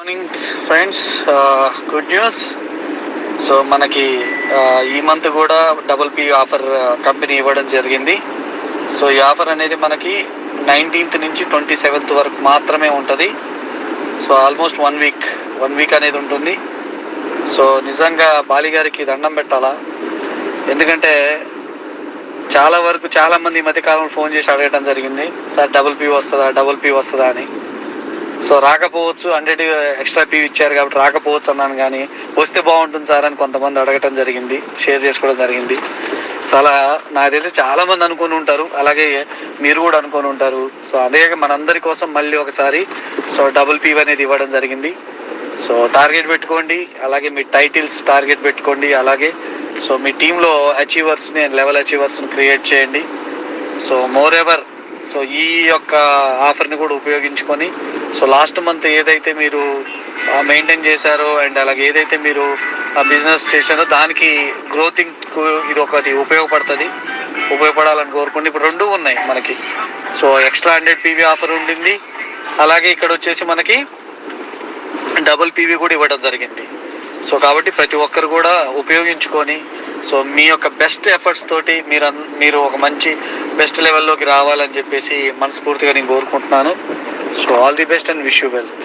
Morning friends, good news. So మనకి ఈ month కూడా డబుల్ పీ ఆఫర్ కంపెనీ ఇవ్వడం జరిగింది. సో ఈ ఆఫర్ అనేది మనకి 19th నుంచి 27th వరకు మాత్రమే ఉంటుంది. సో ఆల్మోస్ట్ వన్ వీక్ అనేది ఉంటుంది. సో నిజంగా బాలి గారికి దండం పెట్టాలా, ఎందుకంటే చాలా మంది ఈ మధ్యకాలంలో ఫోన్ చేసి అడగడం జరిగింది, సార్ డబుల్ పీ వస్తుందా అని. సో రాకపోవచ్చు, 100 ఎక్స్ట్రా పీ ఇచ్చారు కాబట్టి రాకపోవచ్చు అన్నాను, కానీ వస్తే బాగుంటుంది సార్ అని కొంతమంది అడగటం జరిగింది, షేర్ చేసుకోవడం జరిగింది. చాలా నాకు తెలిసి చాలామంది అనుకుని ఉంటారు, అలాగే మీరు కూడా అనుకుని ఉంటారు. సో అదే మనందరి కోసం మళ్ళీ ఒకసారి సో డబుల్ పీ అనేది ఇవ్వడం జరిగింది. సో టార్గెట్ పెట్టుకోండి, అలాగే మీ టైటిల్స్ టార్గెట్ పెట్టుకోండి, అలాగే సో మీ టీంలో అచీవర్స్ని అండ్ లెవెల్ అచీవర్స్ని క్రియేట్ చేయండి. సో మోర్ ఎవర్ సో ఈ యొక్క ఆఫర్ని కూడా ఉపయోగించుకొని సో లాస్ట్ మంత్ ఏదైతే మీరు మెయింటైన్ చేశారో అండ్ అలాగే ఏదైతే మీరు బిజినెస్ చేశారో దానికి గ్రోతింగ్కు ఇది ఒకటి ఉపయోగపడాలని కోరుకోండి. ఇప్పుడు రెండు ఉన్నాయి మనకి. సో ఎక్స్ట్రా 100 పీవీ ఆఫర్ ఉండింది, అలాగే ఇక్కడ వచ్చేసి మనకి డబుల్ పీవీ కూడా ఇవ్వడం జరిగింది. సో కాబట్టి ప్రతి ఒక్కరు కూడా ఉపయోగించుకొని సో మీ యొక్క బెస్ట్ ఎఫర్ట్స్ తోటి మీరు ఒక మంచి బెస్ట్ లెవెల్లోకి రావాలని చెప్పేసి మనస్ఫూర్తిగా నేను కోరుకుంటున్నాను. So all the best and wish you wealth.